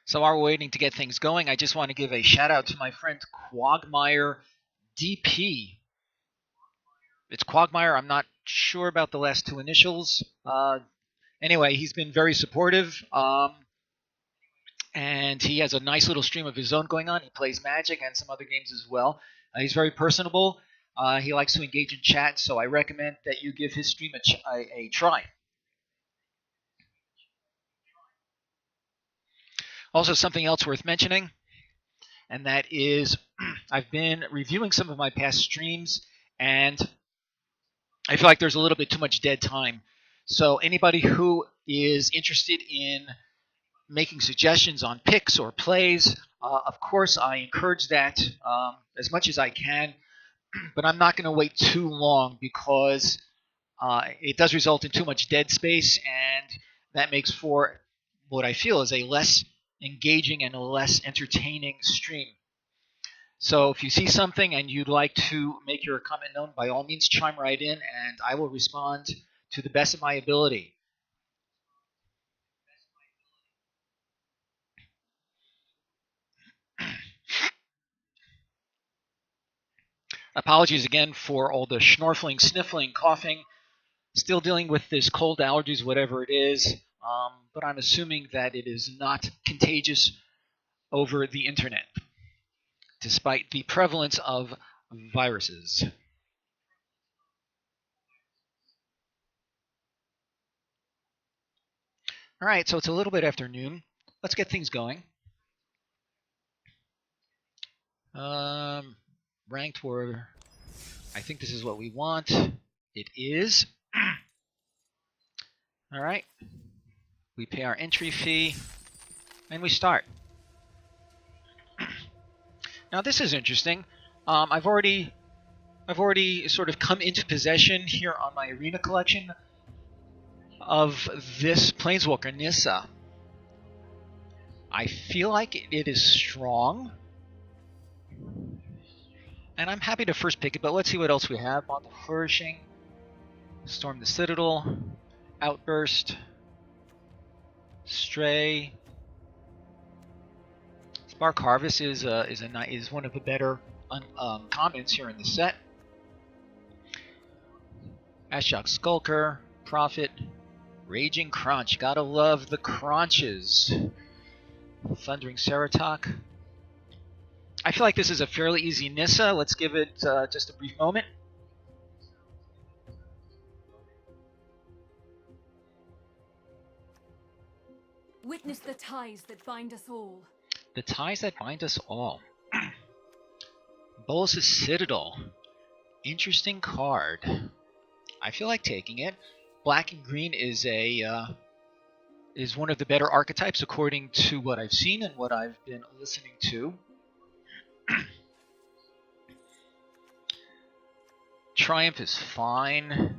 So while we're waiting to get things going, I just want to give a shout out to my friend Quagmire DP. It's Quagmire. I'm not sure about the last two initials. Anyway, he's been very supportive, and he has a nice little stream of his own going on. He plays Magic and some other games as well. He's very personable. He likes to engage in chat, so I recommend that you give his stream a try. Also, something else worth mentioning, and that is I've been reviewing some of my past streams, and I feel like there's a little bit too much dead time. So anybody who is interested in making suggestions on picks or plays, of course I encourage that as much as I can, but I'm not going to wait too long because it does result in too much dead space, and that makes for what I feel is a less engaging and a less entertaining stream. So if you see something and you'd like to make your comment known, by all means chime right in and I will respond to the best of my ability. Apologies again for all the schnorfling, sniffling, coughing. Still dealing with this cold, allergies, whatever it is, but I'm assuming that it is not contagious over the internet, despite the prevalence of viruses. All right, so it's a little bit after noon. Let's get things going. Ranked where I think this is what we want. It is. All right. We pay our entry fee, and we start. Now this is interesting. I've already sort of come into possession here on my arena collection of this Planeswalker Nissa. I feel like it is strong, and I'm happy to first pick it, but let's see what else we have. On the Flourishing, Storm the Citadel, Outburst, Stray. Spark Harvest is one of the better commons here in the set. Ashok Skulker, Prophet, Raging Crunch. Gotta love the crunches. Thundering Ceratok. I feel like this is a fairly easy Nissa. Let's give it just a brief moment. Witness the ties that bind us all. The ties that bind us all. Bolas' Citadel. Interesting card. I feel like taking it. Black and green is one of the better archetypes according to what I've seen and what I've been listening to. Triumph is fine.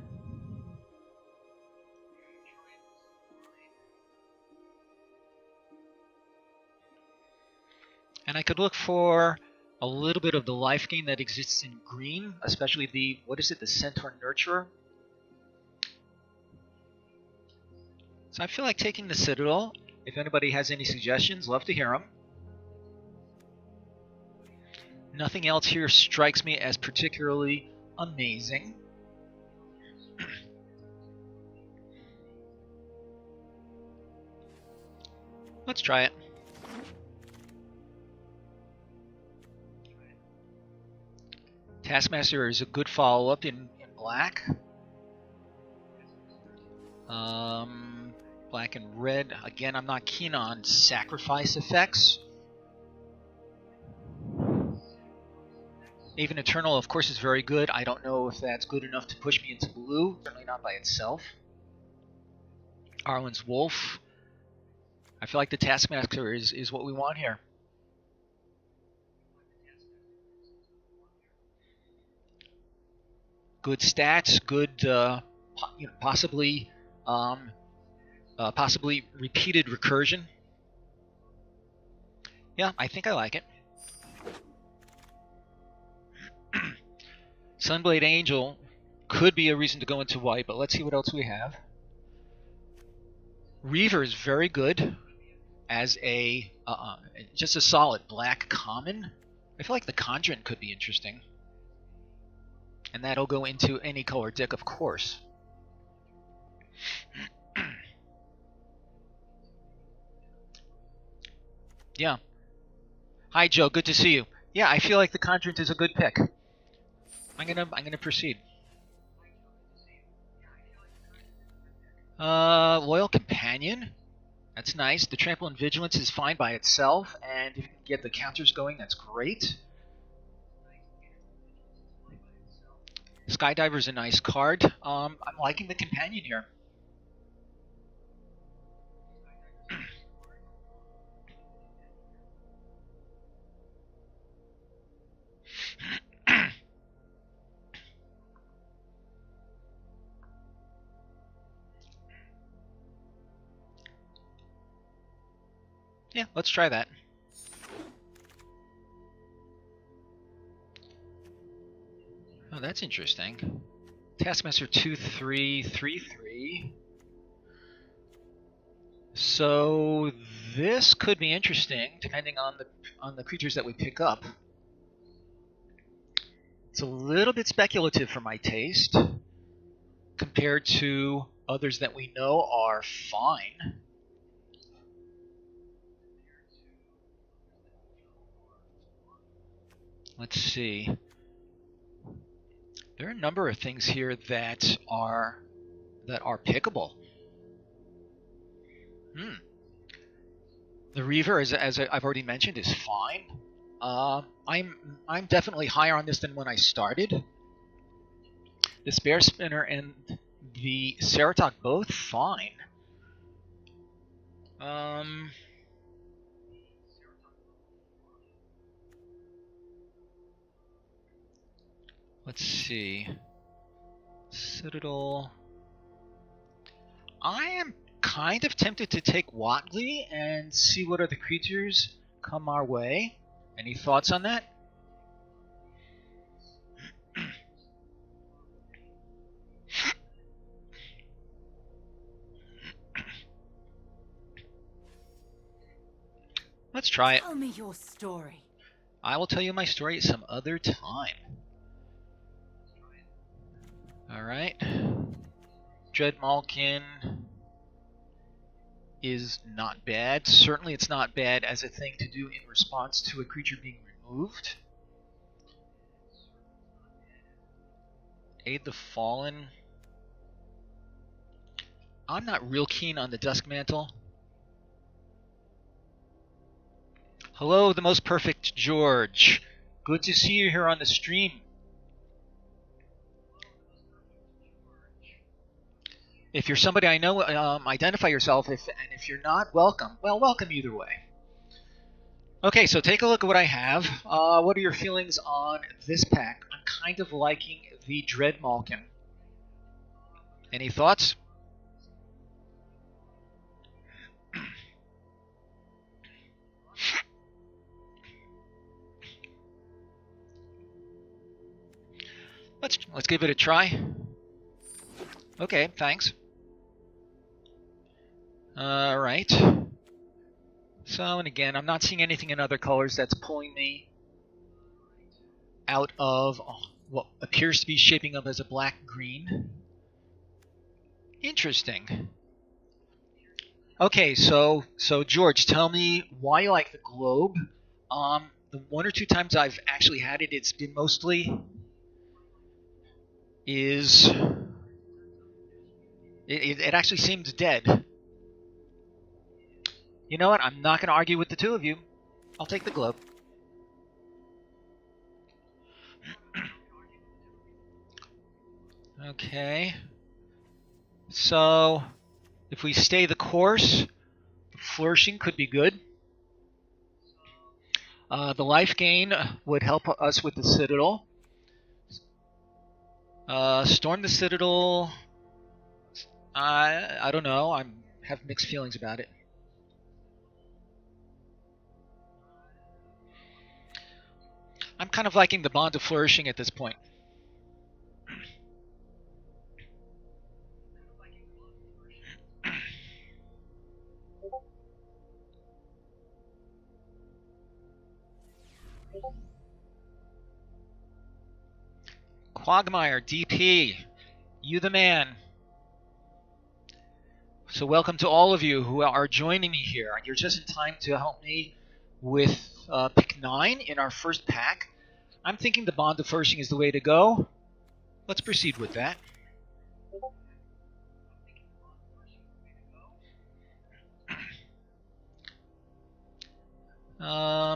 And I could look for a little bit of the life gain that exists in green, especially the Centaur Nurturer. So I feel like taking the Citadel. If anybody has any suggestions, love to hear them. Nothing else here strikes me as particularly amazing. Let's try it. Taskmaster is a good follow-up in black. Black and red. Again, I'm not keen on sacrifice effects. Even Eternal, of course, is very good. I don't know if that's good enough to push me into blue. Certainly not by itself. Arlen's Wolf. I feel like the Taskmaster is what we want here. Good stats, good, possibly repeated recursion. Yeah, I think I like it. Sunblade Angel could be a reason to go into white, but let's see what else we have. Reaver is very good. as a just a solid black common. I feel like the Conjurant could be interesting. And that'll go into any color deck, of course. Yeah. Hi, Joe. Good to see you. Yeah, I feel like the Conjurant is a good pick. I'm gonna proceed. Loyal Companion. That's nice. The Trample and Vigilance is fine by itself, and if you can get the counters going, that's great. Skydiver's a nice card. I'm liking the Companion here. Yeah, let's try that. Oh, that's interesting. Taskmaster 2-3-3-3. So this could be interesting, depending on the creatures that we pick up. It's a little bit speculative for my taste, compared to others that we know are fine. Let's see. There are a number of things here that are pickable. The Reaver, as I've already mentioned, is fine. I'm definitely higher on this than when I started. The Spare Spinner and the Ceratok both fine. Let's see. Citadel. I am kind of tempted to take Watley and see what other creatures come our way. Any thoughts on that? Let's try it. Tell me your story. I will tell you my story some other time. Alright. Dreadmalkin is not bad. Certainly it's not bad as a thing to do in response to a creature being removed. Aid the Fallen. I'm not real keen on the Duskmantle. Hello, the most perfect George. Good to see you here on the stream. If you're somebody I know, identify yourself. And if you're not, welcome. Well, welcome either way. Okay, so take a look at what I have. What are your feelings on this pack? I'm kind of liking the Dreadmalkin. Any thoughts? Let's give it a try. Okay, thanks. Alright. So, and again, I'm not seeing anything in other colors that's pulling me out of what appears to be shaping up as a black-green. Interesting. Okay, so George, tell me why you like the globe. The one or two times I've actually had it, it's been mostly it actually seems dead. You know what? I'm not going to argue with the two of you. I'll take the globe. Okay. So, if we stay the course, Flourishing could be good. The life gain would help us with the Citadel. Storm the Citadel, I don't know. I have mixed feelings about it. I'm kind of liking the Bond of Flourishing at this point. Quagmire, DP, you the man. So welcome to all of you who are joining me here. You're just in time to help me with pick 9 in our first pack. I'm thinking the Bond of Fursing is the way to go. Let's proceed with that.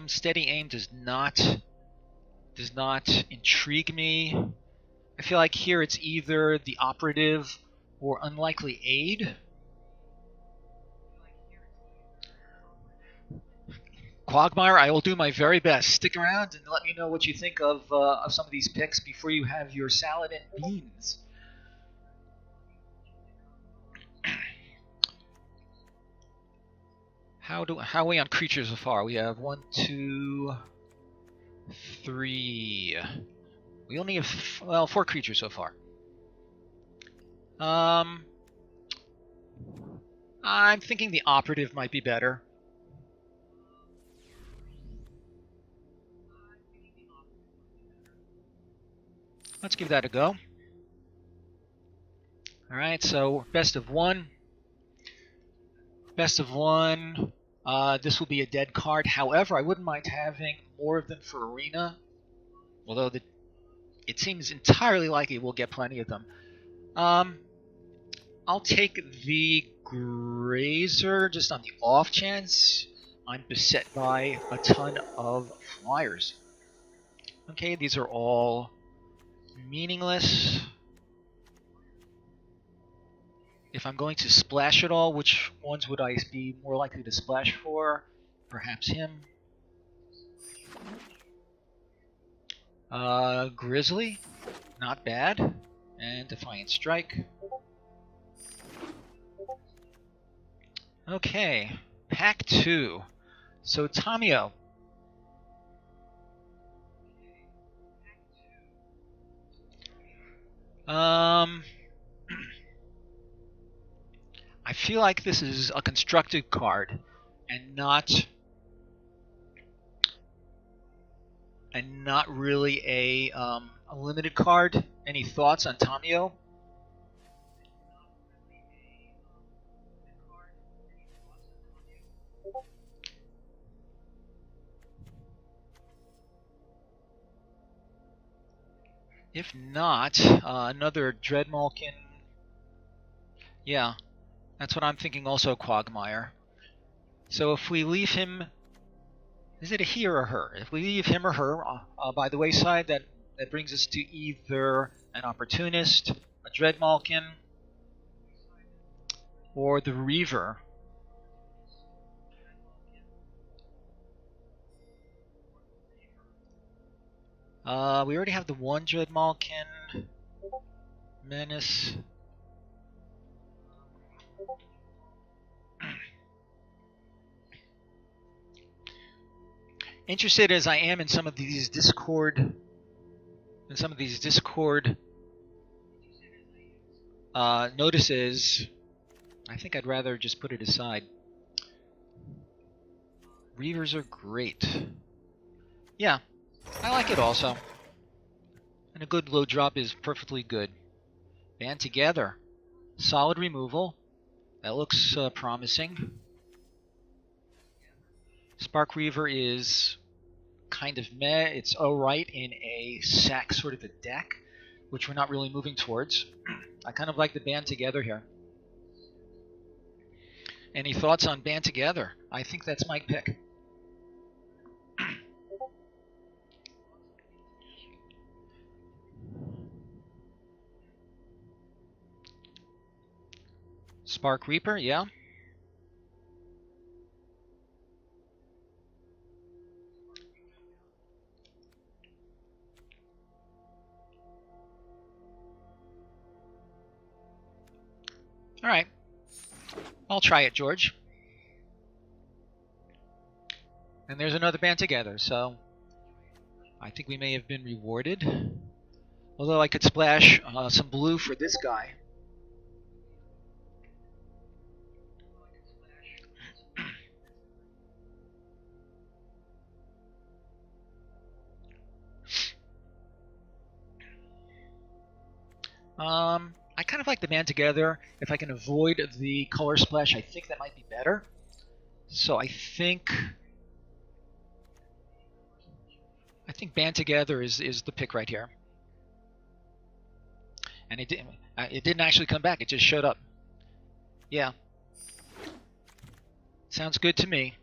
Steady aim does not intrigue me. I feel like here it's either the operative or unlikely aid. Quagmire, I will do my very best. Stick around and let me know what you think of some of these picks before you have your salad and beans. How are we on creatures so far? We have 1, 2, 3. We only have 4 creatures so far. I'm thinking the operative might be better. Let's give that a go. Alright, so best of 1. Best of 1. This will be a dead card. However, I wouldn't mind having more of them for Arena. Although it seems entirely likely we'll get plenty of them. I'll take the Grazer just on the off chance I'm beset by a ton of flyers. Okay, these are all meaningless. If I'm going to splash at all, which ones would I be more likely to splash for? Perhaps him. Grizzly, not bad. And Defiant Strike. Okay, pack 2. So Tamio. I feel like this is a constructed card and not really a limited card. Any thoughts on Tamio? If not, another Dreadmalkin. Yeah, that's what I'm thinking also, Quagmire. So if we leave him... Is it a he or a her? If we leave him or her by the wayside, that brings us to either an Opportunist, a Dreadmalkin, or the Reaver. We already have the one Dreadmalkin. Menace. Interested as I am in some of these Discord notices, I think I'd rather just put it aside. Reavers are great. Yeah, I like it also. And a good low drop is perfectly good. Band together. Solid removal. That looks promising. Spark Reaver is kind of meh. It's alright in a sack sort of a deck, which we're not really moving towards. I kind of like the band together here. Any thoughts on band together? I think that's my pick. Spark Reaper, yeah. Alright. I'll try it, George. And there's another band together, so I think we may have been rewarded. Although I could splash some blue for this guy. I kind of like the band together. If I can avoid the color splash, I think that might be better. So I think band together is the pick right here. And it didn't actually come back. It just showed up. Yeah. Sounds good to me.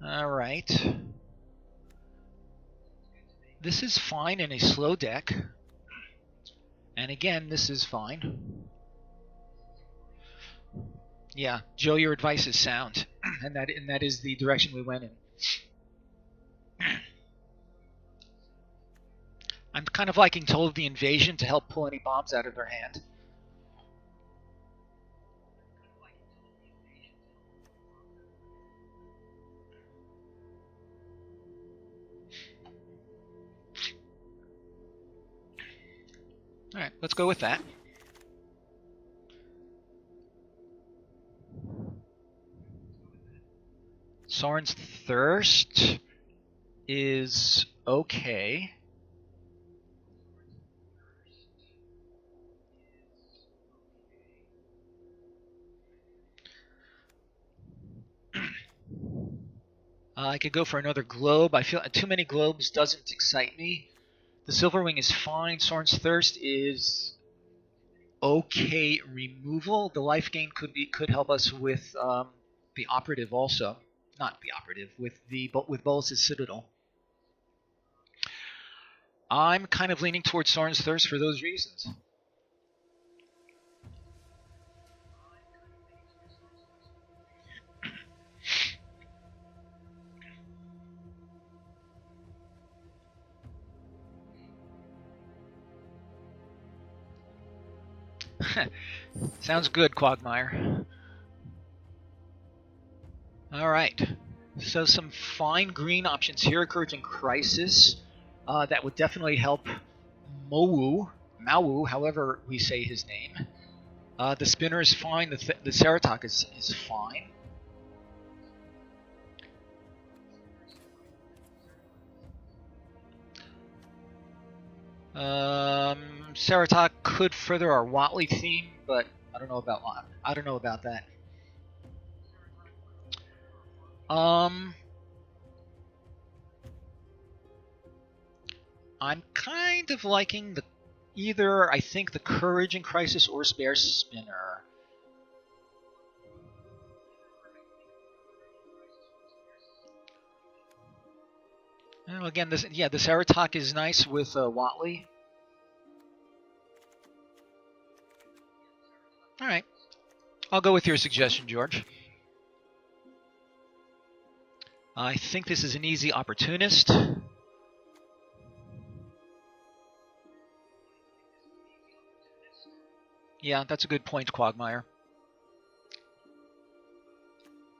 All right. This is fine in a slow deck. And again, this is fine. Yeah, Joe, your advice is sound. and that is the direction we went in. I'm kind of liking Toll of the Invasion to help pull any bombs out of their hand. Alright, let's go with that. Soren's Thirst is okay. I could go for another globe. I feel too many globes doesn't excite me. The Silverwing is fine. Soren's Thirst is okay removal. The life gain could help us with the operative also. Not the operative, with Bolus's Citadel. I'm kind of leaning towards Soren's Thirst for those reasons. Sounds good, Quagmire. Alright, so some fine green options here. Encouraging Crisis. That would definitely help Mawu, however we say his name. The Spinner is fine. The Ceratok is fine. Ceratok could further our Watley theme, but I don't know about that. I'm kind of liking I think the Courage in Crisis or Spare Spinner. Well, again, the Ceratok is nice with Watley. All right, I'll go with your suggestion, George. I think this is an easy Opportunist. Yeah, that's a good point, Quagmire.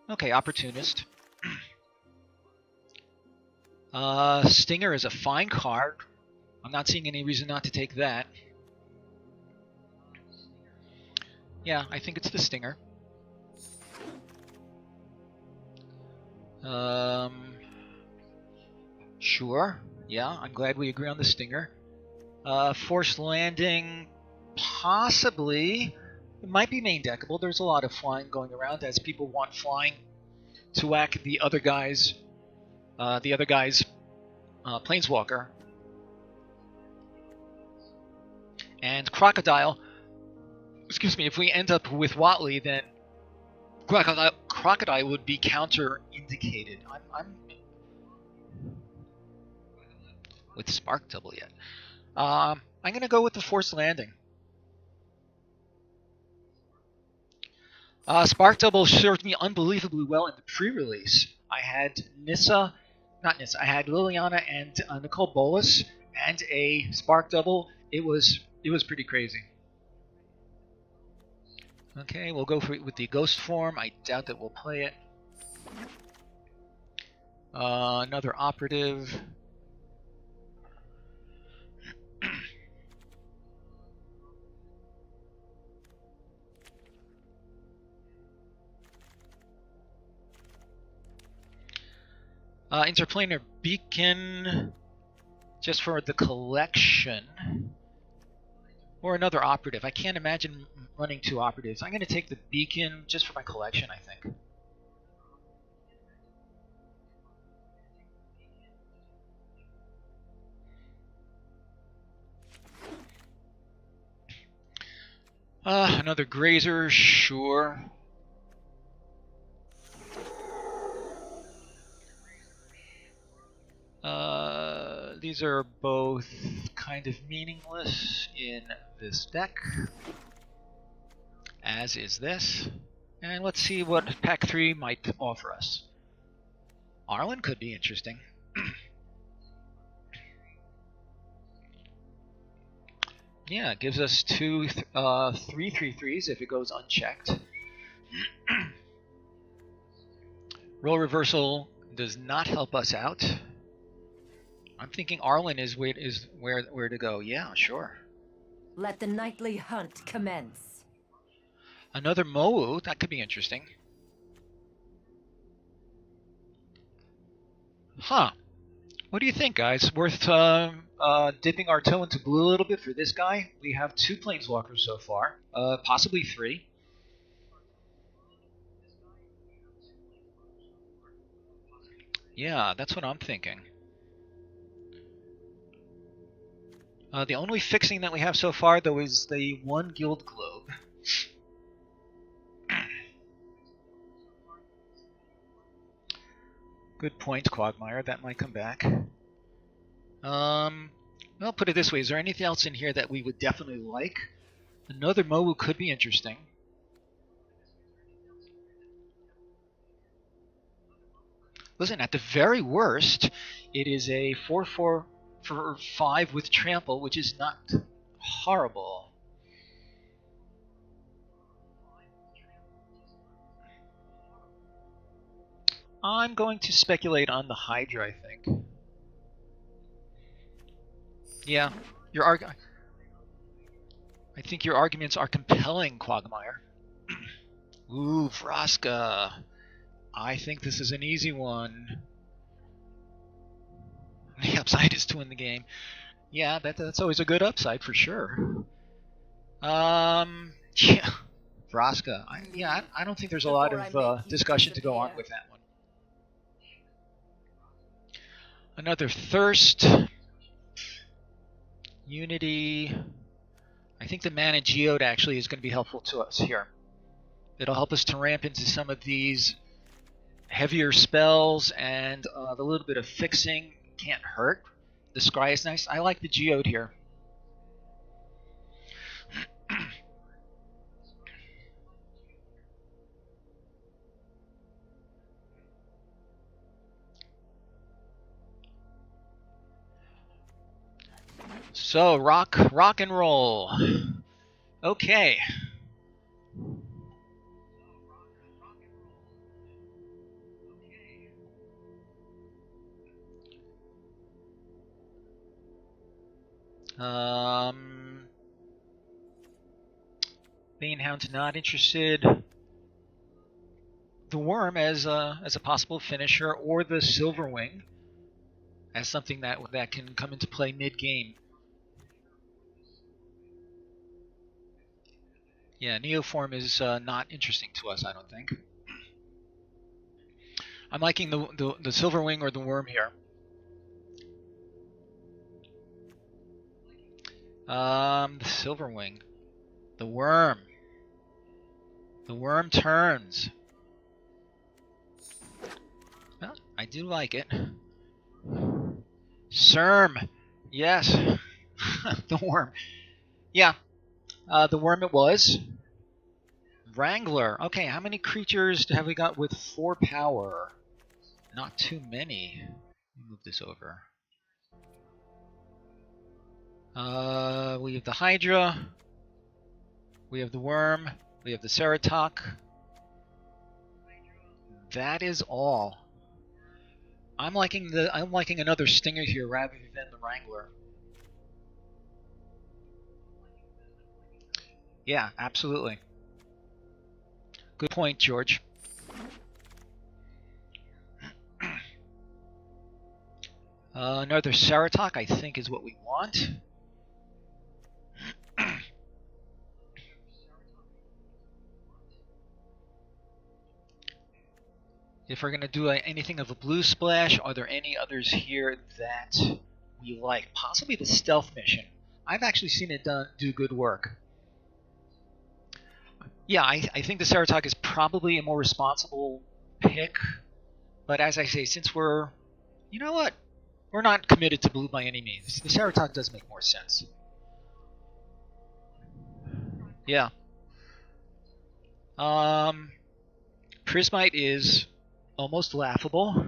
Okay, Opportunist. Stinger is a fine card. I'm not seeing any reason not to take that. Yeah, I think it's the Stinger. Sure. Yeah, I'm glad we agree on the Stinger. Forced Landing, possibly. It might be main deckable. There's a lot of flying going around as people want flying to whack the other guy's Planeswalker. And Crocodile, excuse me, if we end up with Watley, then Crocodile would be counter-indicated. I'm with Spark Double yet. I'm going to go with the Forced Landing. Spark Double served me unbelievably well in the pre-release. I had I had Liliana and Nicole Bolas and a Spark Double. It was pretty crazy. Okay, we'll go with the Ghost form. I doubt that we'll play it. Another Operative. Interplanar Beacon, just for the collection. Or another operative. I can't imagine running 2 operatives. I'm going to take the beacon just for my collection, I think. Another grazer, sure. These are both kind of meaningless in this deck, as is this. And let's see what pack 3 might offer us. Arlen could be interesting. Yeah, it gives us 2 3/3/3s if it goes unchecked. Role reversal does not help us out. I'm thinking Arlen is where to go. Yeah, sure. Let the nightly hunt commence. Another Mowu, that could be interesting. Huh. What do you think, guys? Worth dipping our toe into blue a little bit for this guy? We have 2 planeswalkers so far, possibly 3. Yeah, that's what I'm thinking. The only fixing that we have so far, though, is the 1 guild globe. Good point, Quagmire. That might come back. I'll put it this way. Is there anything else in here that we would definitely like? Another Mowu could be interesting. Listen, at the very worst, it is a 4/4 for 5 with trample, which is not horrible. I'm going to speculate on the Hydra, I think. Yeah, I think your arguments are compelling, Quagmire. Ooh, Vraska. I think this is an easy one. The upside is to win the game. Yeah, that's always a good upside for sure. Yeah, Vraska. I don't think there's a lot of discussion to go on with that one. Another Thirst. Unity. I think the Mana Geode actually is going to be helpful to us here. It'll help us to ramp into some of these heavier spells, and the little bit of fixing can't hurt. The Scry is nice. I like the Geode here. So, rock and roll. Okay. Banehound's not interested. The Worm as a possible finisher, or the Silverwing as something that can come into play mid-game. Yeah, Neoform is not interesting to us, I don't think. I'm liking the Silverwing or the Worm here. The Silverwing. The Worm. The Worm turns. Well, I do like it. Serm. Yes. The Worm. Yeah. The Worm it was. Wrangler. Okay, how many creatures have we got with 4 power? Not too many. Let me move this over. We have the Hydra. We have the Worm. We have the Ceratok. That is all. I'm liking another Stinger here rather than the Wrangler. Yeah, absolutely. Good point, George. Another Ceratok, I think, is what we want. If we're going to do anything of a blue splash, are there any others here that we like? Possibly the stealth mission. I've actually seen it do good work. Yeah, I think the Ceratok is probably a more responsible pick. But as I say, since we're... You know what? We're not committed to blue by any means. The Ceratok does make more sense. Yeah. Prismite is almost laughable.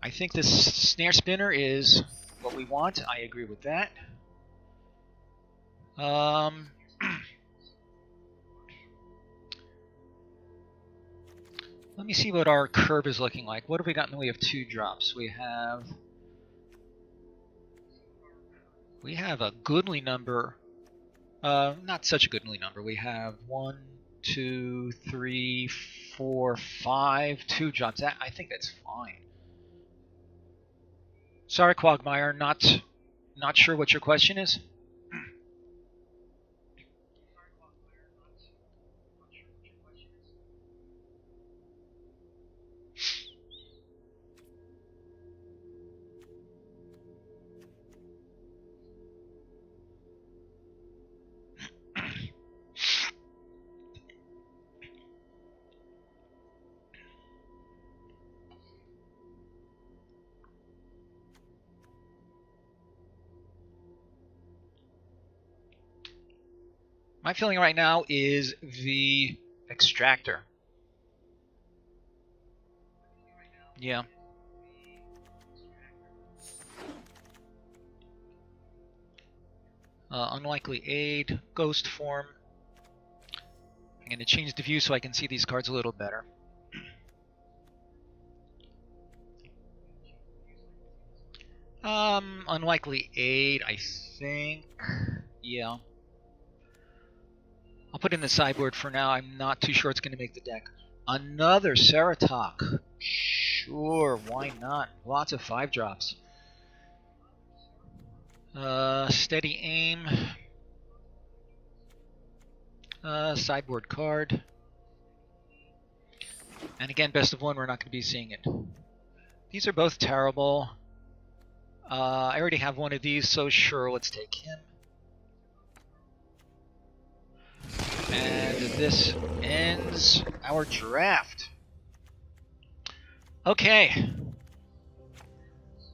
I think this snare spinner is what we want. I agree with that. Let me see what our curve is looking like. What have we got in the way of 2 drops? We have a goodly number. Not such a goodly number. We have 1, 2, 3, 4, 5, 2 drops. I think that's fine. Sorry, Quagmire, not sure what your question is. My feeling right now is the extractor. Yeah. Unlikely aid, ghost form. I'm going to change the view so I can see these cards a little better. Unlikely aid, I think. Yeah. I'll put in the sideboard for now. I'm not too sure it's going to make the deck. Another Ceratok. Sure, why not? Lots of 5 drops. Steady aim. Sideboard card. And again, best of 1, we're not going to be seeing it. These are both terrible. I already have one of these, so sure, let's take him. And this ends our draft. Okay.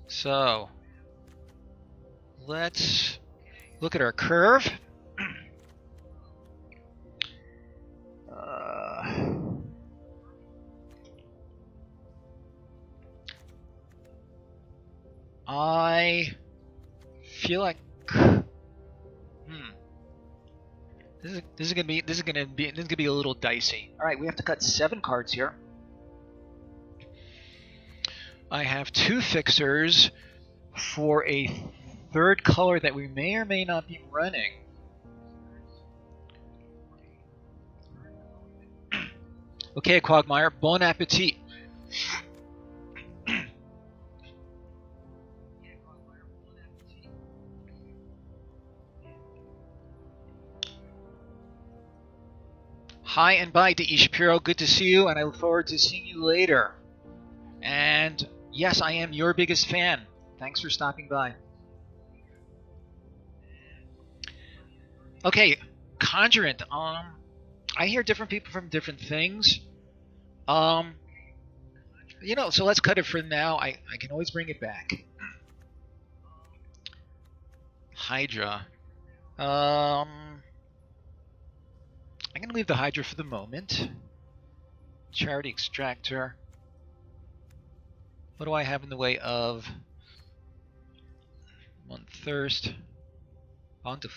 So, let's look at our curve. I feel like this is gonna be a little dicey. All right, we have to cut 7 cards here. I have 2 fixers for a 3rd color that we may or may not be running. Okay, Quagmire, bon appetit. Hi and bye to Ishapiro. Good to see you, and I look forward to seeing you later. And yes, I am your biggest fan. Thanks for stopping by. Okay, Conjurant. I hear different people from different things. You know, so let's cut it for now. I can always bring it back. Hydra. I'm going to leave the Hydra for the moment. Charity Extractor. What do I have in the way of 1 Thirst? On to...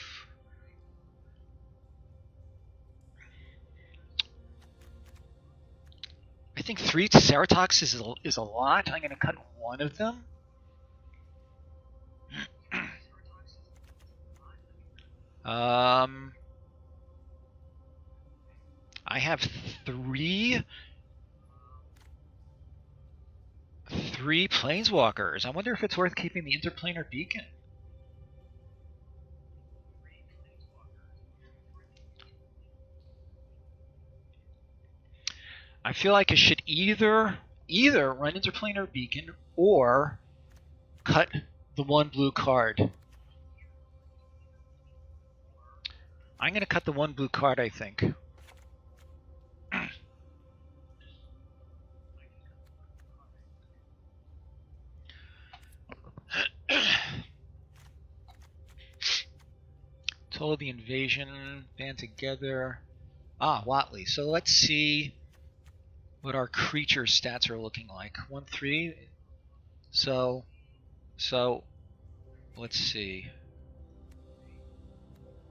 I think 3 Ceratoks is a lot. I'm going to cut 1 of them. I have 3 Planeswalkers. I wonder if it's worth keeping the Interplanar Beacon. I feel like I should either run Interplanar Beacon or cut the one blue card. I'm going to cut the one blue card, I think. Total the invasion, band together. Ah, Watley. So let's see what our creature stats are looking like. 1-3. So let's see.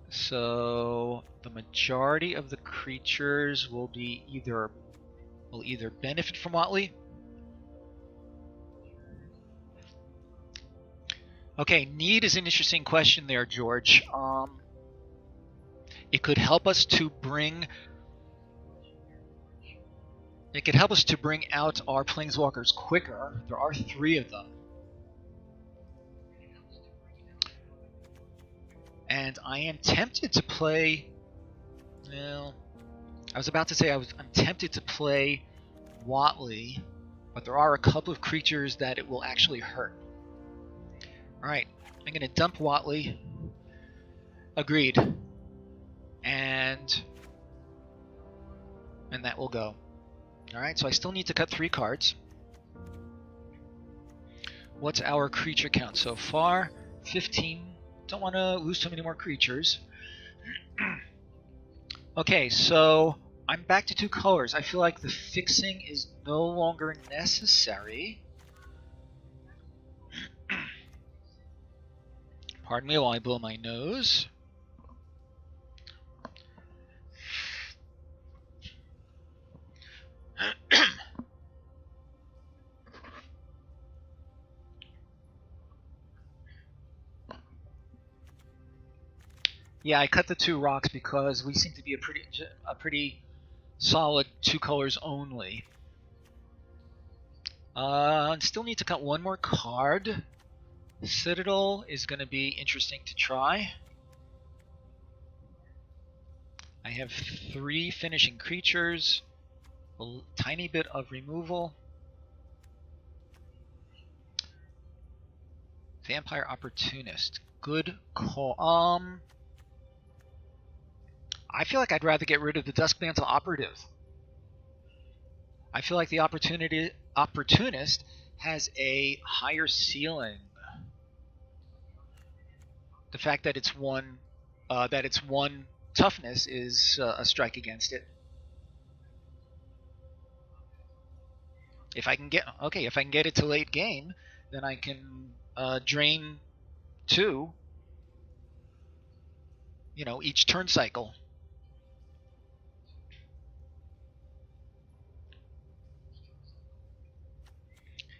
So the majority of the creatures will either benefit from Watley. Okay, need is an interesting question there, George. It could help us to bring out our planeswalkers quicker. There are 3 of them. And I am tempted to play, well, I was about to say I'm tempted to play Watley, but there are a couple of creatures that it will actually hurt. Alright, I'm going to dump Watley. Agreed. And that will go. Alright, so I still need to cut 3 cards. What's our creature count so far? 15. Don't want to lose too many more creatures. Okay, so I'm back to 2 colors. I feel like the fixing is no longer necessary. Pardon me while I blow my nose. Yeah, I cut the 2 rocks because we seem to be a pretty solid 2 colors only. Still need to cut 1 more card. Citadel is going to be interesting to try. I have 3 finishing creatures, a tiny bit of removal. Vampire Opportunist. Good call. I feel like I'd rather get rid of the Duskmantle Operative. I feel like the Opportunist has a higher ceiling. The fact that it's 1 toughness is a strike against it. If I can get it to late game, then I can drain 2, each turn cycle.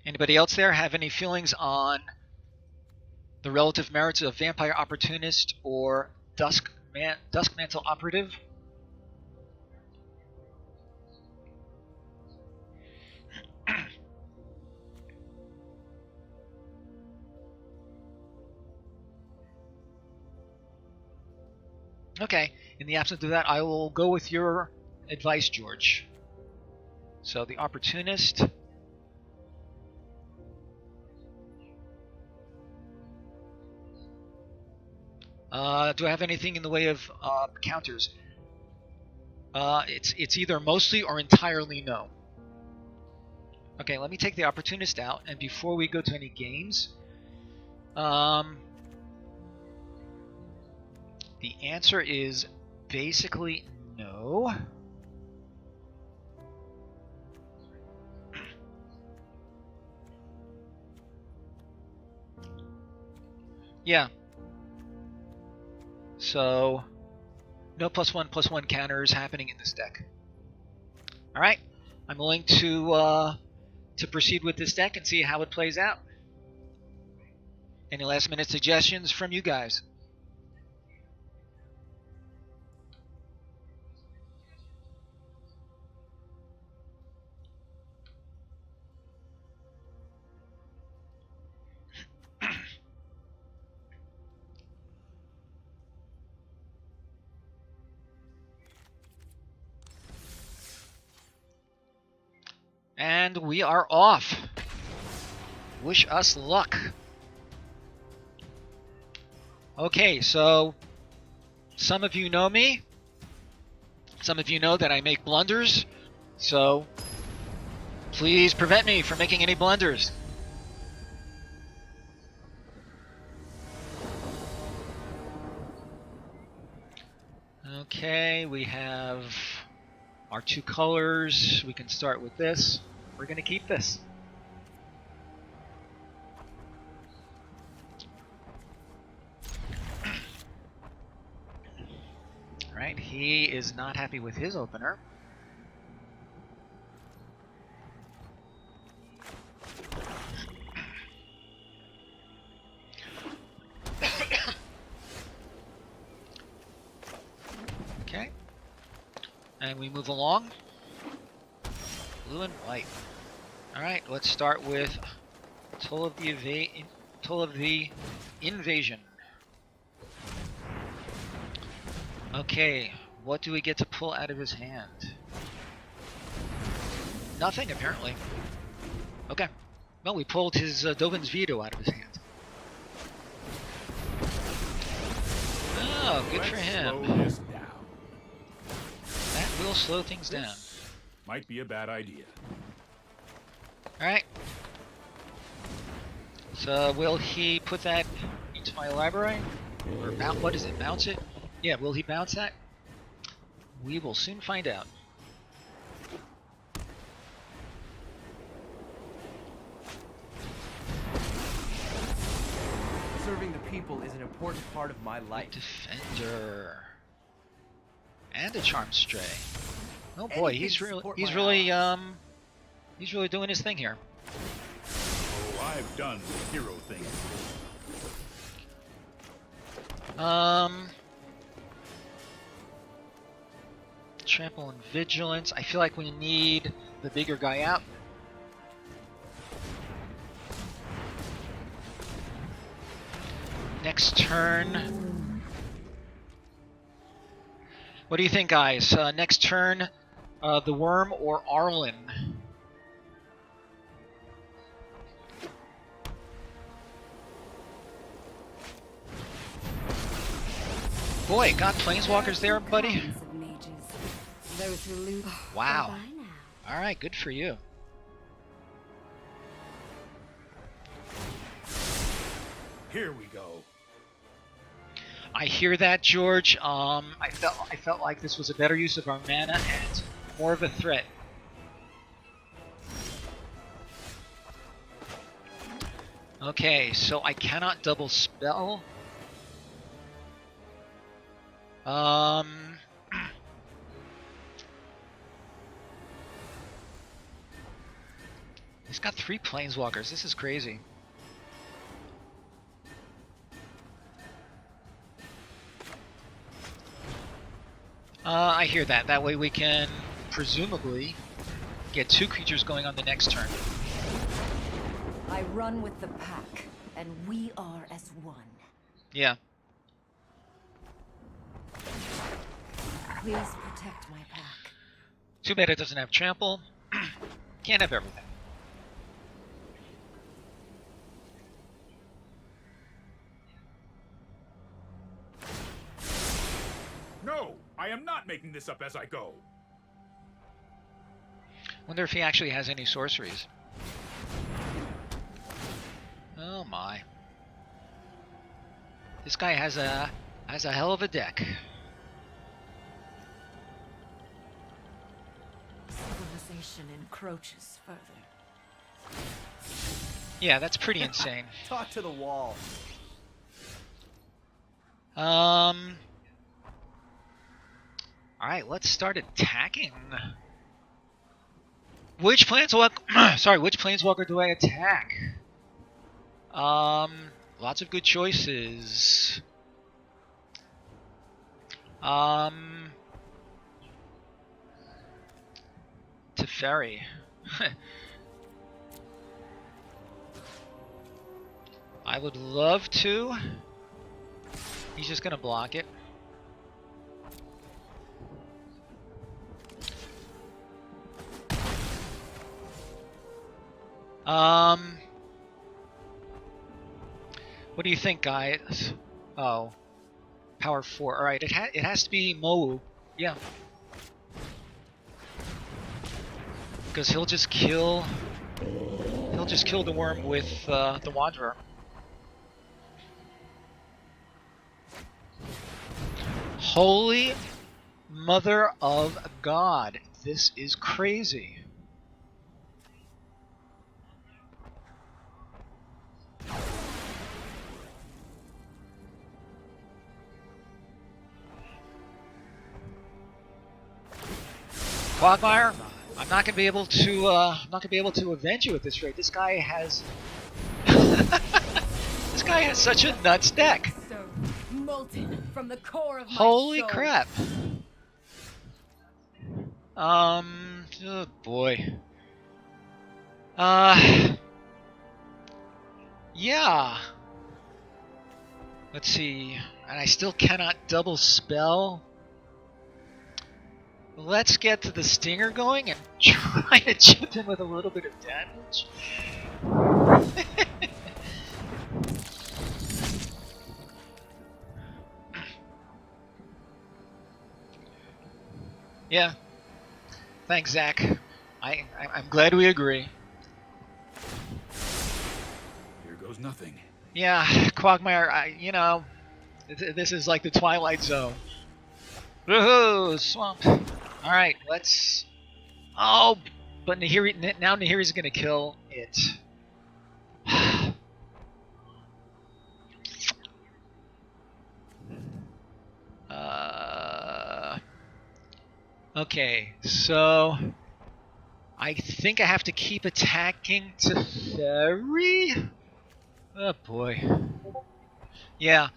Anybody else there have any feelings on the relative merits of Vampire Opportunist or Duskmantle Operative? Okay, in the absence of that, I will go with your advice, George. So the Opportunist. Do I have anything in the way of counters? It's either mostly or entirely no. Okay, let me take the Opportunist out, and before we go to any games, the answer is basically no. Yeah. So, no +1/+1 counters happening in this deck. Alright, I'm willing to proceed with this deck and see how it plays out. Any last minute suggestions from you guys? And we are off. Wish us luck. Okay, so some of you know me. Some of you know that I make blunders. So please prevent me from making any blunders. Okay, we have our 2 colors. We can start with this. We're going to keep this. Alright, he is not happy with his opener. Okay. And we move along. Blue and white. Alright, let's start with Toll of the Invasion. Okay, what do we get to pull out of his hand? Nothing, apparently. Okay. Well, we pulled his Dovin's Veto out of his hand. Oh, good for him. Slow this down. That will slow things down. Might be a bad idea. Alright. So, will he put that into my library? Or what is it? Bounce it? Yeah, will he bounce that? We will soon find out. Serving the people is an important part of my life. Defender. And a Charm Stray. Oh boy, Anything he's to really support he's my really allies. he's really doing his thing here. Oh, I've done the hero thing. Trample and Vigilance. I feel like we need the bigger guy out. Next turn. What do you think, guys? Next turn, the Worm or Arlen? Boy, got Planeswalkers there, buddy. Kinds of mages. Those who loot. Wow. Bye now. All right, good for you. Here we go. I hear that, George. I felt like this was a better use of our mana and more of a threat. Okay, so I cannot double spell. He's got 3 Planeswalkers. This is crazy. I hear that. That way we can presumably get 2 creatures going on the next turn. I run with the pack, and we are as one. Yeah. Please protect my pack. Too bad it doesn't have trample. Can't have everything. No, I am not making this up as I go. Wonder if he actually has any sorceries. Oh my. This guy has a hell of a deck. Civilization encroaches further. Yeah, that's pretty insane. Talk to the wall. Alright, let's start attacking. Which Planeswalker sorry, which Planeswalker do I attack? Lots of good choices. Teferi. I would love to. He's just gonna block it. What do you think, guys? Oh, power 4. All right, it has to be Mowu. Yeah. Because he'll just kill the worm with the Wanderer. Holy Mother of God, this is crazy. Quagmire, I'm not gonna be able to avenge you at this rate. This guy has this guy has such a nuts deck. So molten from the core of my Holy soul. crap. Oh boy. Yeah. Let's see. And I still cannot double spell. Let's get to the stinger going and try to chip him with a little bit of damage. Yeah. Thanks, Zach. I'm glad we agree. Here goes nothing. Yeah, Quagmire, you know, this is like the Twilight Zone. Woohoo, swamp. Alright, let's... Oh, but now Nahiri's gonna kill it. Okay, so... I think I have to keep attacking Teferi? Oh boy. Yeah.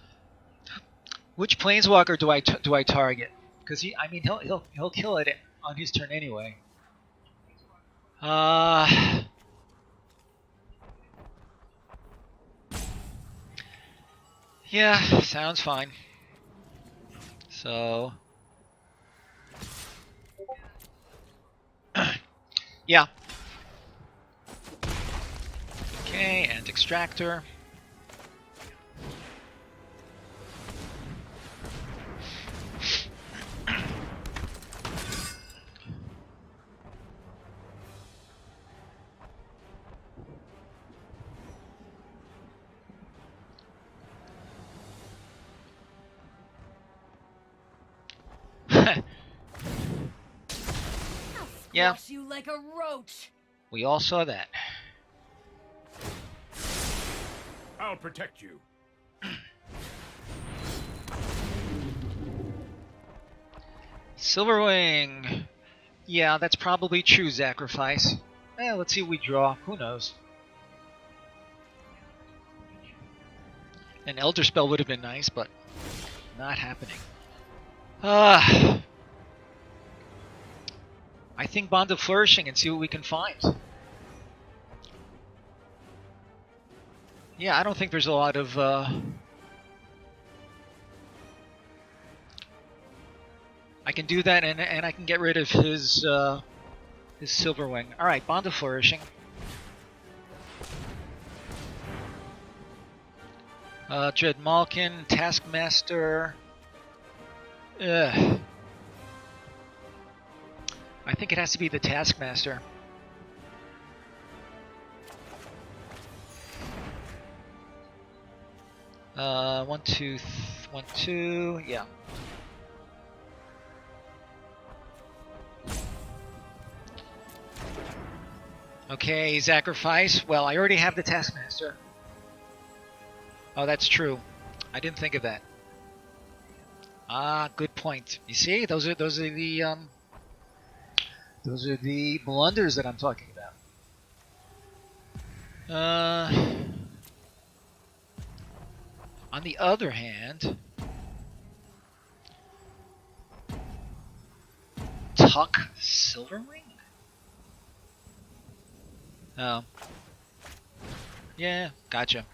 Which planeswalker do I target? Because he'll kill it on his turn anyway. Yeah, sounds fine. So yeah. Okay, and extractor. Yeah, Squash you like a roach. we all saw that. I'll protect you. Silverwing. Yeah, that's probably true, Sacrifice. Let's see what we draw. Who knows? An Elder Spell would have been nice, but not happening. I think Bond of Flourishing and see what we can find. Yeah, I don't think there's a lot of... I can do that, and I can get rid of his Silverwing. All right, Bond of Flourishing. Dread Malkin, Taskmaster. Ugh. I think it has to be the Taskmaster. One, two, yeah. Okay, Sacrifice. Well, I already have the Taskmaster. Oh, that's true. I didn't think of that. Ah, good point. You see, those are the blunders that I'm talking about. On the other hand, Tuck Silverwing? Oh. Yeah, gotcha.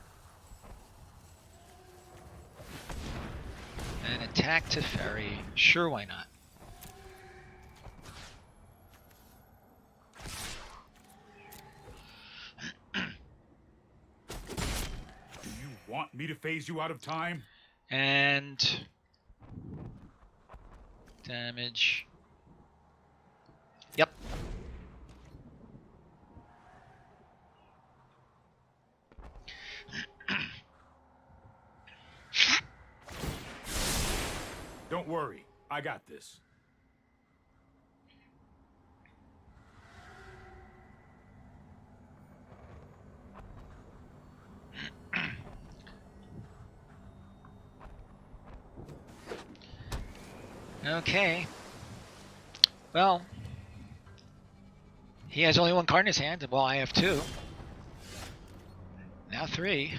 And attack Teferi. Sure, why not? Want me to phase you out of time? And damage. Yep. Don't worry, I got this. Okay. Well, he has only one card in his hand, and well, I have two. Now three.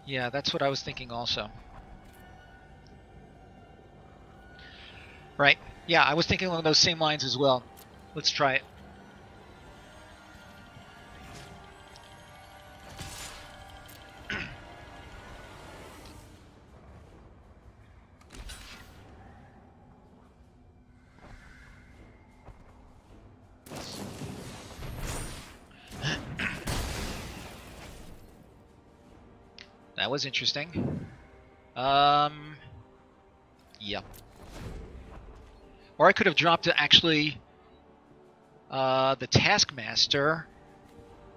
Yeah, that's what I was thinking also. Right. Yeah, I was thinking along those same lines as well. Let's try it. That was interesting. Yep. Or I could have dropped actually the Taskmaster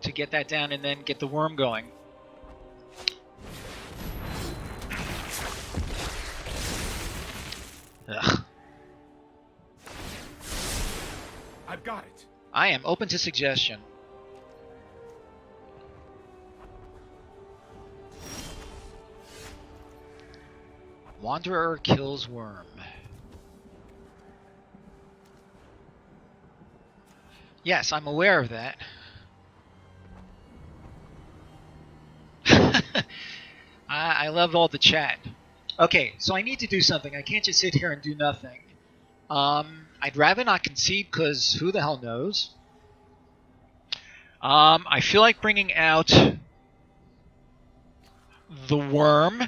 to get that down and then get the worm going. Ugh. I've got it. I am open to suggestion. Wanderer kills worm. Yes, I'm aware of that. I love all the chat. Okay, so I need to do something. I can't just sit here and do nothing. I'd rather not concede because who the hell knows? I feel like bringing out the worm.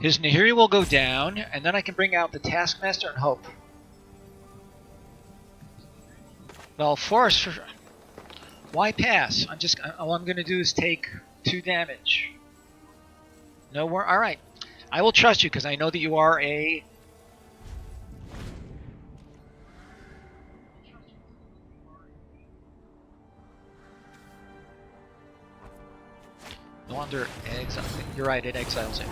His Nahiri will go down, and then I can bring out the Taskmaster and hope. Well, Force, why pass? All I'm going to do is take 2 damage. No worm. All right, I will trust you because I know that you are a. No wonder exile. You're right, it exiles it.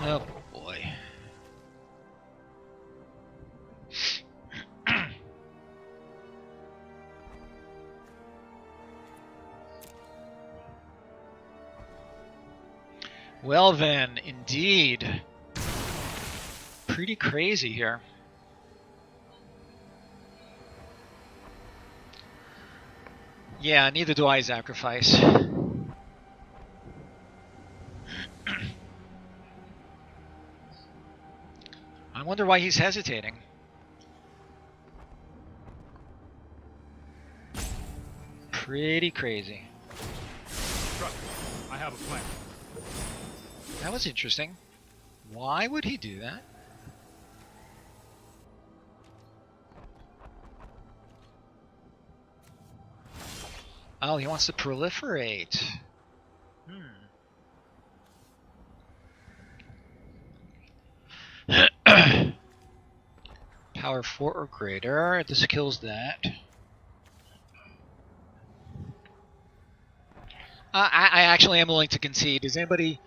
Oh boy. Well then, indeed. Pretty crazy here. Yeah, neither do I sacrifice. I wonder why he's hesitating. Pretty crazy. Trust me, I have a plan. That was interesting. Why would he do that? Oh, he wants to proliferate. Power 4 or greater. This kills that. I actually am willing to concede. Does anybody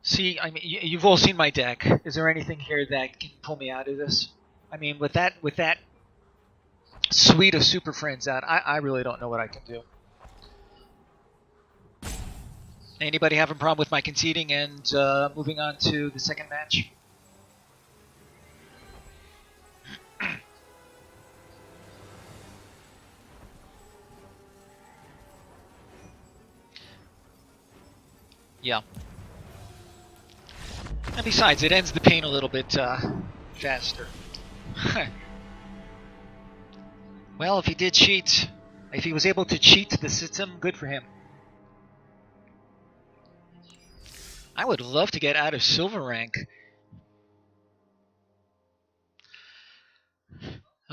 see? I mean, you've all seen my deck. Is there anything here that can pull me out of this? I mean, with that suite of Super Friends out, I really don't know what I can do. Anybody have a problem with my conceding and moving on to the second match? Yeah. And besides, it ends the pain a little bit faster. Well, if he did cheat, if he was able to cheat the system, good for him. I would love to get out of silver rank.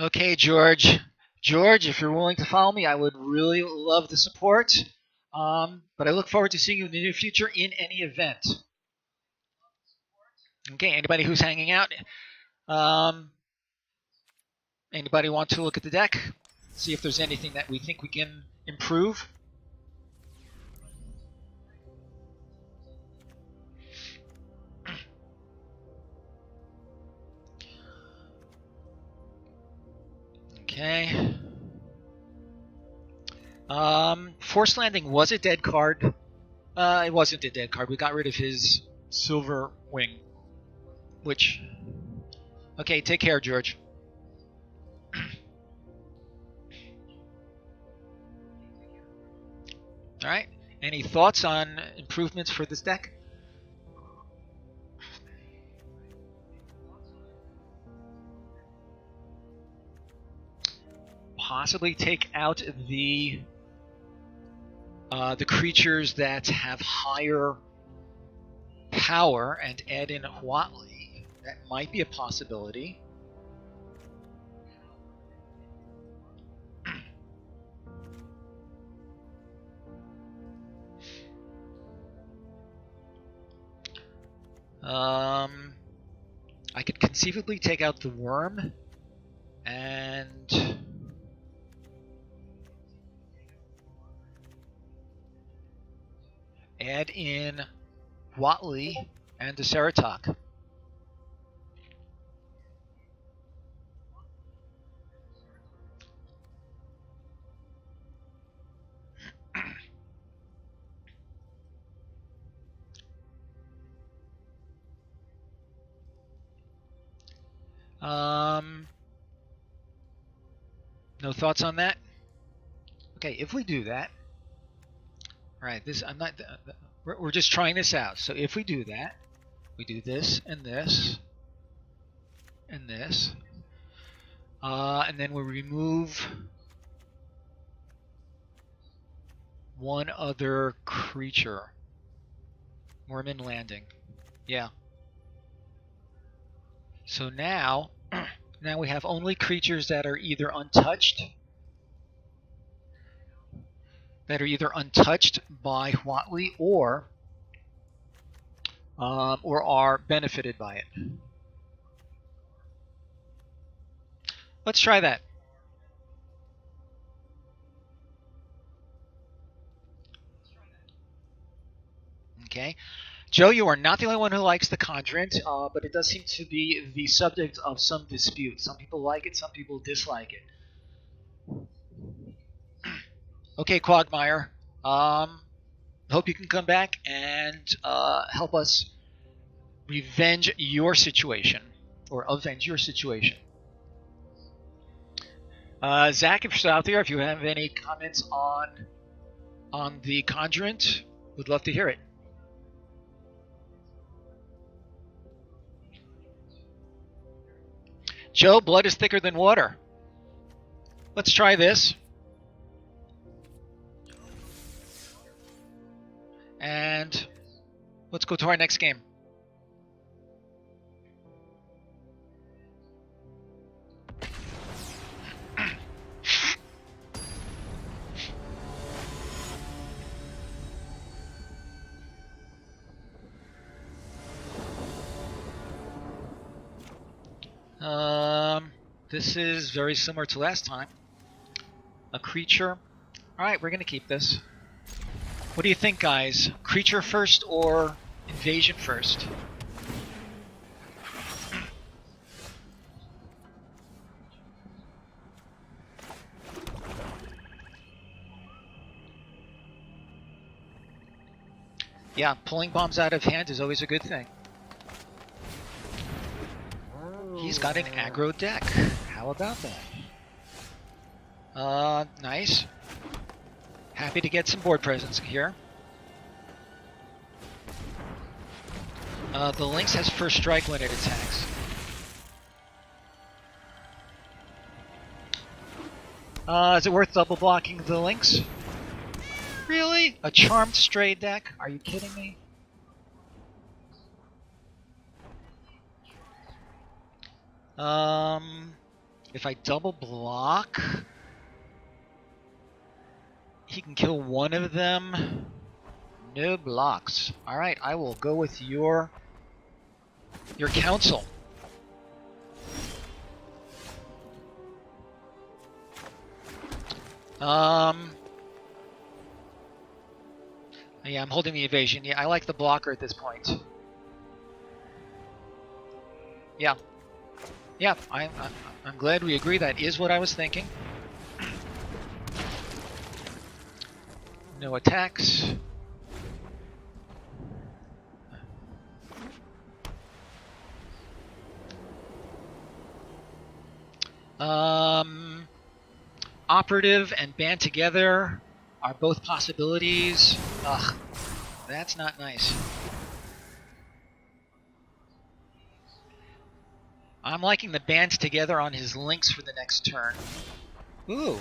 Okay, George. George, if you're willing to follow me, I would really love the support. But I look forward to seeing you in the near future in any event. Okay, anybody who's hanging out? Anybody want to look at the deck? See if there's anything that we think we can improve? Okay. Force Landing was a dead card. It wasn't a dead card. We got rid of his Silver Wing. Which... Okay, take care, George. Alright. Any thoughts on improvements for this deck? Possibly take out the creatures that have higher power and add in Huatli. That might be a possibility. I could conceivably take out the worm and add in Huatli and the Ceratok. No thoughts on that? Okay, if we do that, all right. This I'm not. We're just trying this out. So if we do that, we do this and this and this, and then we remove one other creature. Mormon Landing. Yeah. So now we have only creatures that are either untouched by Huatli or are benefited by it. Let's try that. Okay. Joe, you are not the only one who likes the Conjurant, but it does seem to be the subject of some dispute. Some people like it, some people dislike it. Okay, Quagmire. Hope you can come back and help us revenge your situation, or avenge your situation. Zach, if you're still out there, if you have any comments on the Conjurant, we'd love to hear it. Joe, blood is thicker than water. Let's try this. And let's go to our next game. This is very similar to last time. A creature. Alright, we're going to keep this. What do you think, guys? Creature first or invasion first? Yeah, pulling bombs out of hand is always a good thing. He's got an aggro deck. How about that? Nice. Happy to get some board presence here. The Lynx has first strike when it attacks. Is it worth double blocking the Lynx? Really? A Charmed Stray deck? Are you kidding me? If I double block, he can kill one of them. No blocks. All right, I will go with your counsel. Yeah, I'm holding the evasion. Yeah, I like the blocker at this point. Yeah. Yeah, I'm glad we agree. That is what I was thinking. No attacks. Operative and band together are both possibilities. Ugh, that's not nice. I'm liking the bands together on his links for the next turn. Ooh.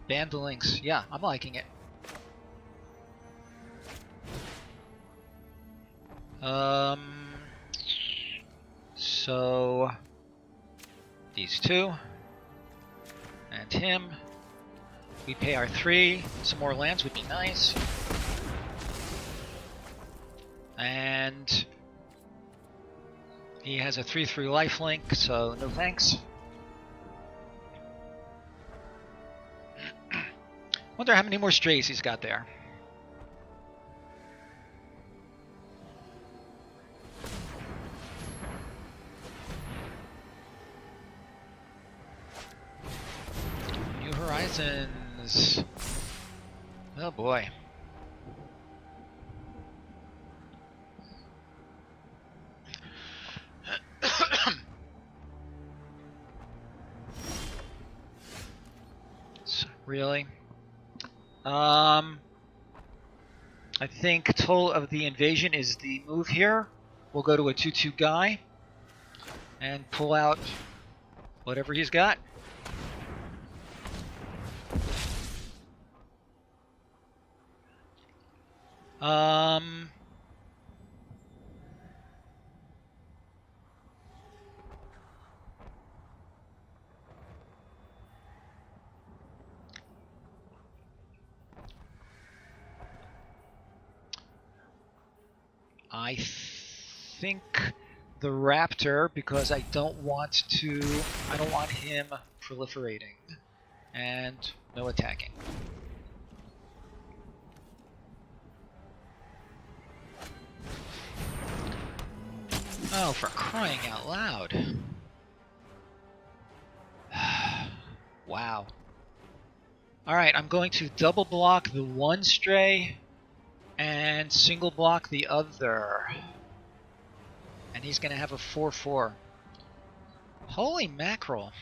Band the links. Yeah, I'm liking it. So these two and him. We pay our 3. Some more lands would be nice. And he has a 3/3 lifelink, so no thanks. Wonder how many more strays he's got there. New Horizons. Oh boy. Really? I think Toll of the Invasion is the move here. We'll go to a 2/2 guy and pull out whatever he's got. I think the Raptor, because I don't want him proliferating, and no attacking. Oh, for crying out loud. Wow. Alright, I'm going to double block the one stray and single block the other. And he's going to have a 4/4. Holy mackerel.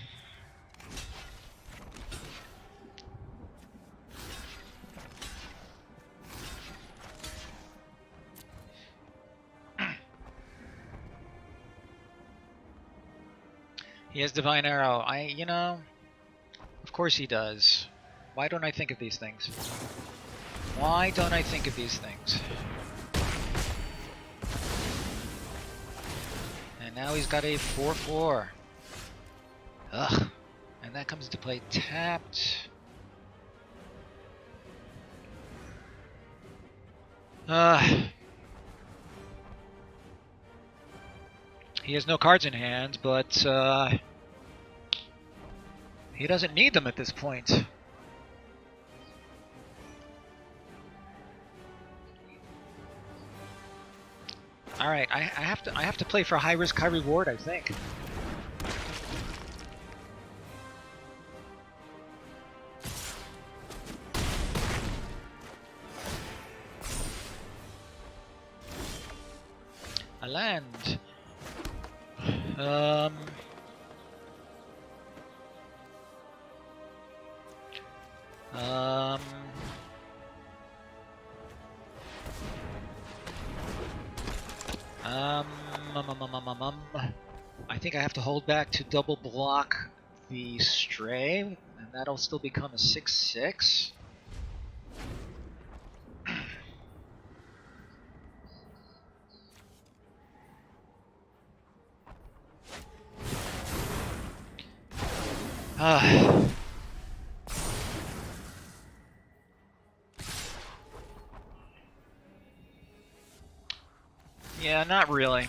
He has Divine Arrow. Of course he does. Why don't I think of these things? Why don't I think of these things? And now he's got a 4/4. Ugh. And that comes into play tapped. He has no cards in hand, but he doesn't need them at this point. All right, I have to play for high risk, high reward, I think. A land. I think I have to hold back to double block the stray, and And that'll still become a 6/6. Yeah, not really.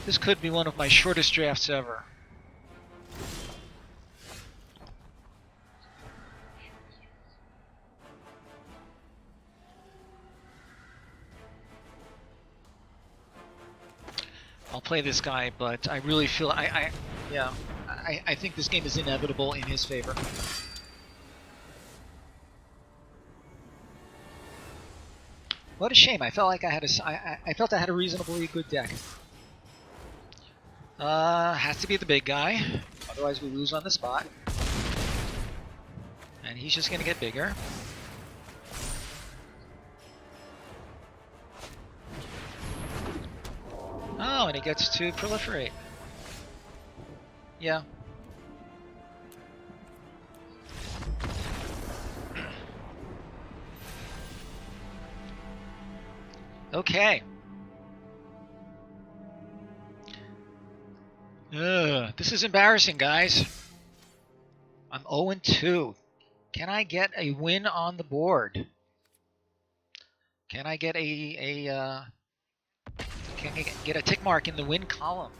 This could be one of my shortest drafts ever. I'll play this guy, but I really feel I think this game is inevitable in his favor. What a shame! I felt like I felt I had a reasonably good deck. Has to be the big guy, otherwise we lose on the spot. And he's just gonna get bigger. Oh, and he gets to proliferate. Yeah. Okay. This is embarrassing, guys. I'm 0-2. Can I get a win on the board? Can I get can I get a tick mark in the win column?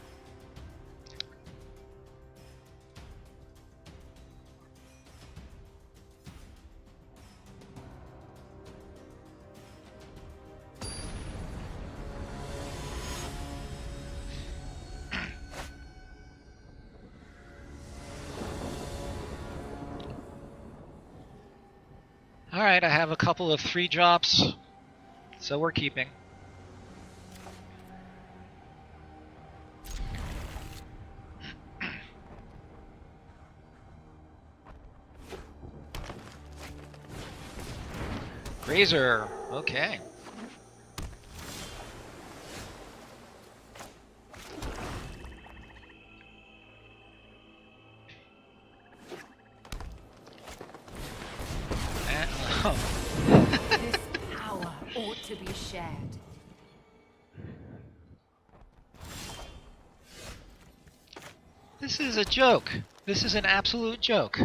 Alright, I have a couple of 3-drops, so we're keeping. Razor, okay. This power ought to be shared. This is a joke. This is an absolute joke.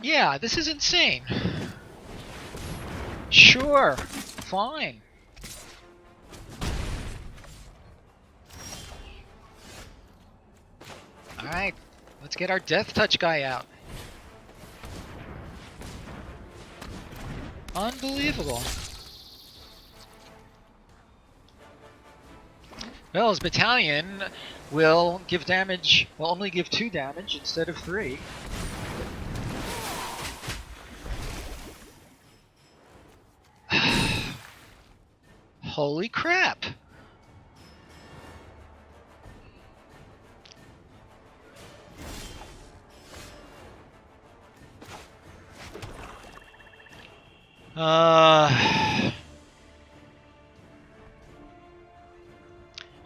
Yeah, this is insane. Sure, fine. Alright, let's get our Death Touch guy out. Unbelievable. Well, his battalion will give damage, will only give 2 damage instead of 3. Holy crap!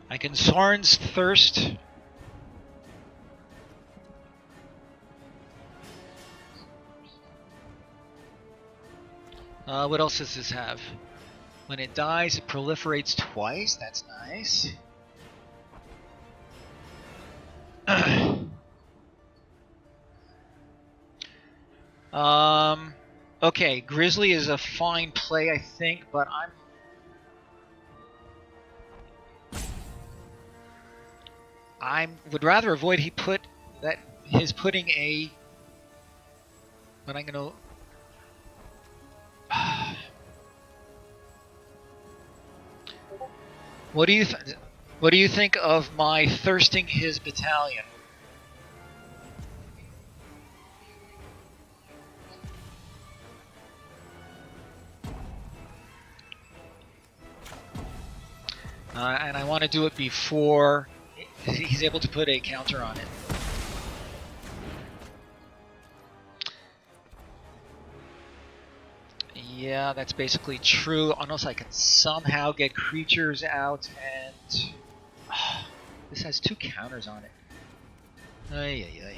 I can Sorin's Thirst. What else does this have? When it dies, it proliferates twice. That's nice. Okay, Grizzly is a fine play, I think, but I would rather avoid his putting a. But I'm gonna. What do you think of my thirsting his battalion? And I want to do it before he's able to put a counter on it. Yeah, that's basically true, unless I can somehow get creatures out, and this has 2 counters on it. Ay, ay, ay.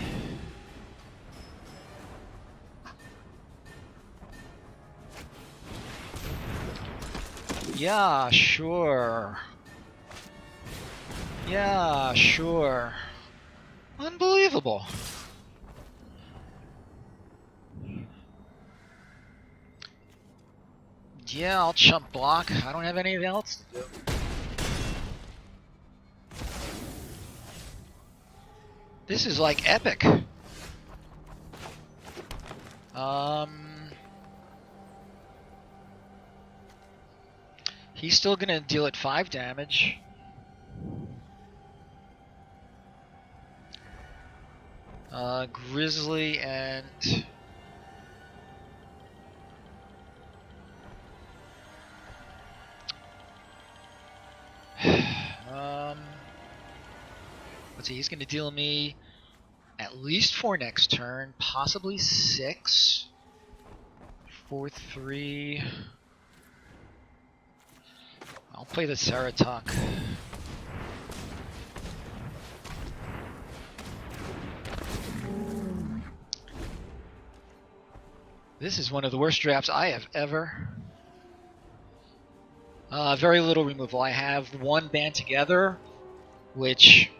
Yeah, sure. Yeah, sure. Unbelievable. Yeah, I'll chump block. I don't have anything else to do. This is like epic. He's still gonna deal it 5 damage. Grizzly and let's see, he's gonna deal me at least 4 next turn, possibly 6. 4, 3. I'll play the Ceratok. This is one of the worst drafts I have ever. Very little removal. I have 1 band together, which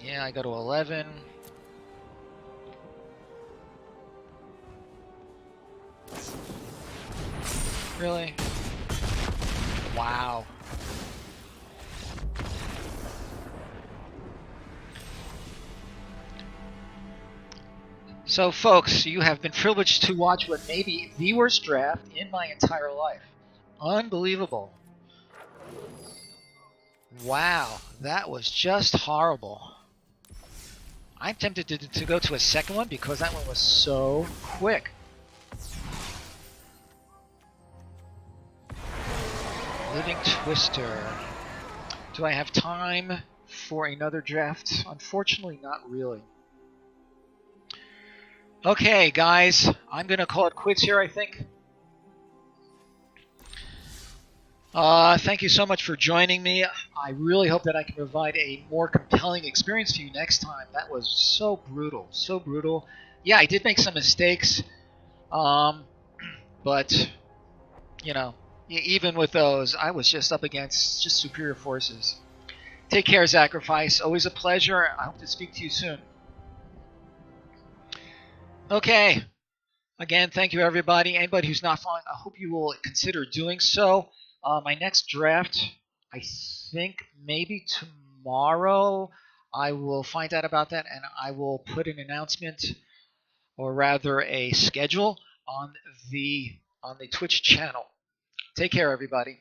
yeah, I go to 11. Really? Wow. So folks, you have been privileged to watch what may be the worst draft in my entire life. Unbelievable. Wow, that was just horrible. I'm tempted to go to a second one because that one was so quick. Living Twister. Do I have time for another draft? Unfortunately, not really. Okay, guys, I'm going to call it quits here, I think. Thank you so much for joining me. I really hope that I can provide a more compelling experience for you next time. That was so brutal, so brutal. Yeah, I did make some mistakes, but, you know, even with those, I was just up against just superior forces. Take care, Sacrifice. Always a pleasure. I hope to speak to you soon. Okay. Again, thank you, everybody. Anybody who's not following, I hope you will consider doing so. My next draft, I think maybe tomorrow, I will find out about that, and I will put an announcement, or rather a schedule, on the Twitch channel. Take care, everybody.